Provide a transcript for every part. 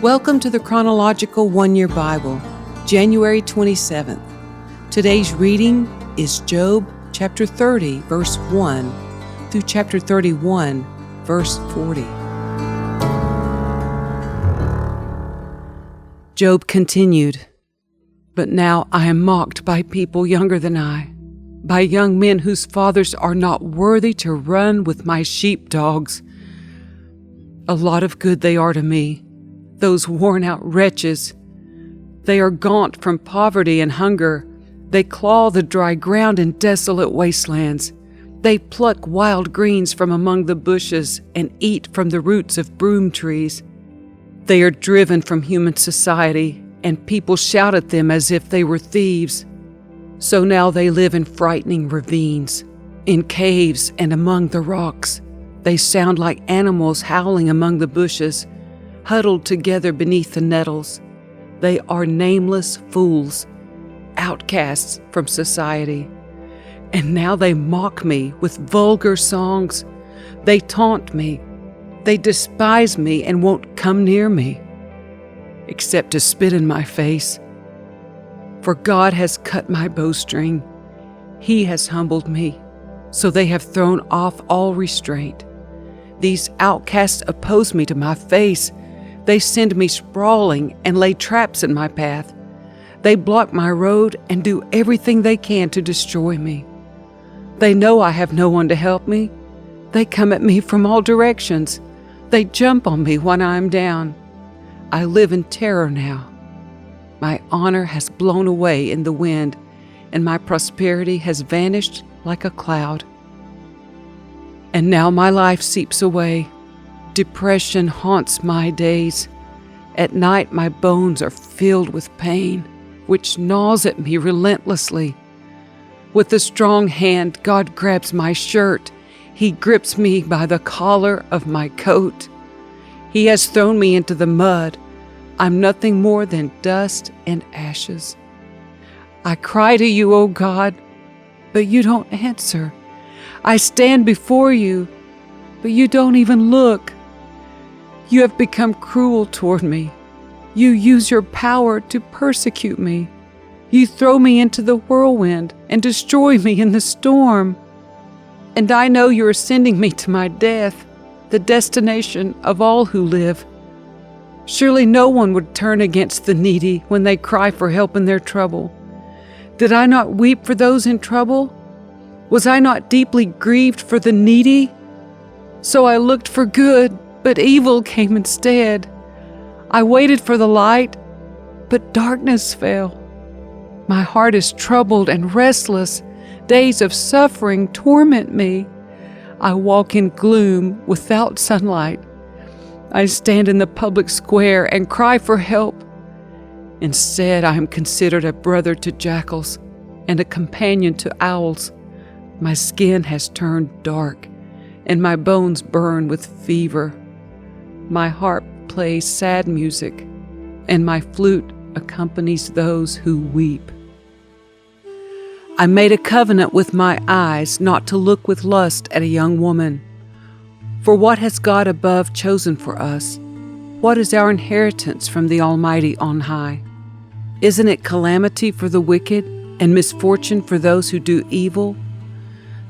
Welcome to the Chronological One-Year Bible, January 27th. Today's reading is Job chapter 30, verse 1 through chapter 31, verse 40. Job continued, "But now I am mocked by people younger than I, by young men whose fathers are not worthy to run with my sheepdogs. A lot of good they are to me, those worn-out wretches. They are gaunt from poverty and hunger. They claw the dry ground in desolate wastelands. They pluck wild greens from among the bushes and eat from the roots of broom trees. They are driven from human society, and people shout at them as if they were thieves. So now they live in frightening ravines, in caves and among the rocks. They sound like animals howling among the bushes, huddled together beneath the nettles. They are nameless fools, outcasts from society. And now they mock me with vulgar songs. They taunt me. They despise me and won't come near me, except to spit in my face. For God has cut my bowstring. He has humbled me, so they have thrown off all restraint. These outcasts oppose me to my face. They send me sprawling and lay traps in my path. They block my road and do everything they can to destroy me. They know I have no one to help me. They come at me from all directions. They jump on me when I am down. I live in terror now. My honor has blown away in the wind, and my prosperity has vanished like a cloud. And now my life seeps away. Depression haunts my days. At night my bones are filled with pain, which gnaws at me relentlessly. With a strong hand, God grabs my shirt. He grips me by the collar of my coat. He has thrown me into the mud. I'm nothing more than dust and ashes. I cry to you, O God, but you don't answer. I stand before you, but you don't even look. You have become cruel toward me. You use your power to persecute me. You throw me into the whirlwind and destroy me in the storm. And I know you are sending me to my death, the destination of all who live. Surely no one would turn against the needy when they cry for help in their trouble. Did I not weep for those in trouble? Was I not deeply grieved for the needy? So I looked for good, but evil came instead. I waited for the light, but darkness fell. My heart is troubled and restless. Days of suffering torment me. I walk in gloom without sunlight. I stand in the public square and cry for help. Instead, I am considered a brother to jackals and a companion to owls. My skin has turned dark, and my bones burn with fever. My harp plays sad music, and my flute accompanies those who weep. I made a covenant with my eyes not to look with lust at a young woman. For what has God above chosen for us? What is our inheritance from the Almighty on high? Isn't it calamity for the wicked and misfortune for those who do evil?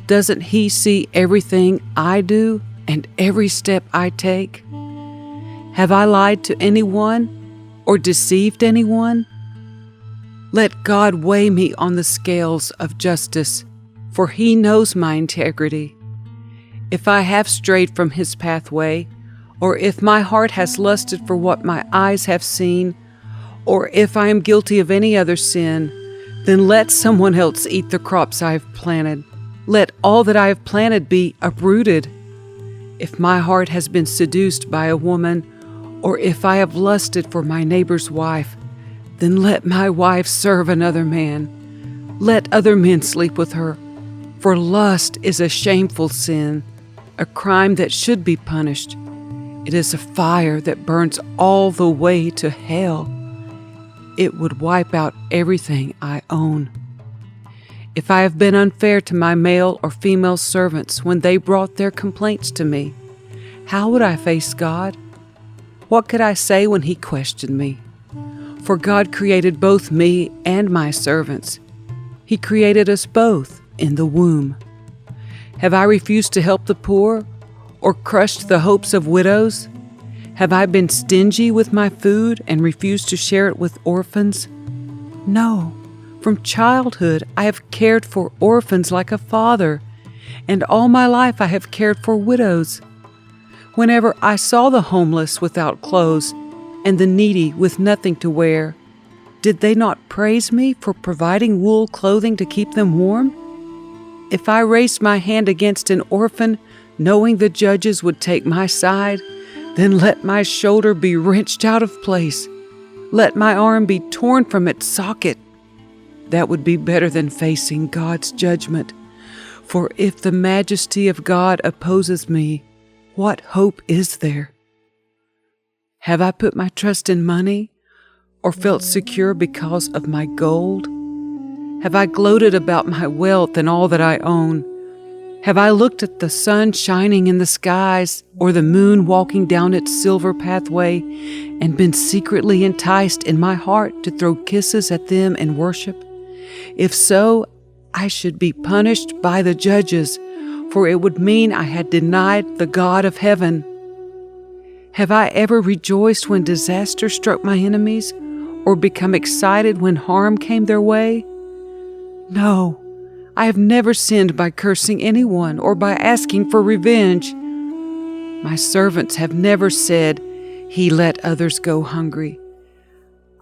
Doesn't He see everything I do and every step I take? Have I lied to anyone or deceived anyone? Let God weigh me on the scales of justice, for He knows my integrity. If I have strayed from His pathway, or if my heart has lusted for what my eyes have seen, or if I am guilty of any other sin, then let someone else eat the crops I have planted. Let all that I have planted be uprooted. If my heart has been seduced by a woman, or if I have lusted for my neighbor's wife, then let my wife serve another man. Let other men sleep with her. For lust is a shameful sin, a crime that should be punished. It is a fire that burns all the way to hell. It would wipe out everything I own. If I have been unfair to my male or female servants when they brought their complaints to me, how would I face God? What could I say when he questioned me? For God created both me and my servants. He created us both in the womb. Have I refused to help the poor or crushed the hopes of widows? Have I been stingy with my food and refused to share it with orphans? No. From childhood I have cared for orphans like a father, and all my life I have cared for widows. Whenever I saw the homeless without clothes and the needy with nothing to wear, did they not praise me for providing wool clothing to keep them warm? If I raised my hand against an orphan, knowing the judges would take my side, then let my shoulder be wrenched out of place. Let my arm be torn from its socket. That would be better than facing God's judgment. For if the majesty of God opposes me, what hope is there? Have I put my trust in money, or felt secure because of my gold? Have I gloated about my wealth and all that I own? Have I looked at the sun shining in the skies, or the moon walking down its silver pathway, and been secretly enticed in my heart to throw kisses at them in worship? If so, I should be punished by the judges, for it would mean I had denied the God of heaven. Have I ever rejoiced when disaster struck my enemies, or become excited when harm came their way? No, I have never sinned by cursing anyone or by asking for revenge. My servants have never said, "He let others go hungry."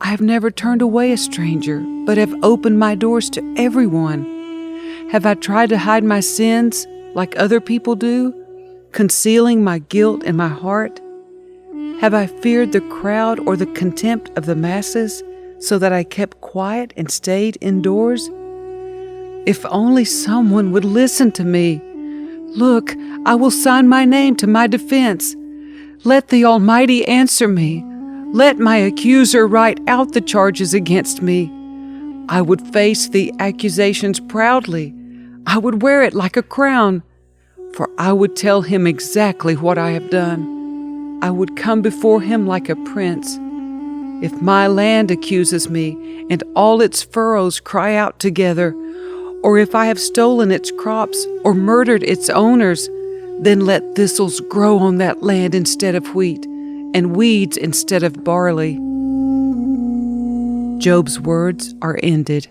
I have never turned away a stranger, but have opened my doors to everyone. Have I tried to hide my sins like other people do, concealing my guilt in my heart? Have I feared the crowd or the contempt of the masses, so that I kept quiet and stayed indoors? If only someone would listen to me. Look, I will sign my name to my defense. Let the Almighty answer me. Let my accuser write out the charges against me. I would face the accusations proudly. I would wear it like a crown, for I would tell him exactly what I have done. I would come before him like a prince. If my land accuses me, and all its furrows cry out together, or if I have stolen its crops or murdered its owners, then let thistles grow on that land instead of wheat, and weeds instead of barley. Job's words are ended.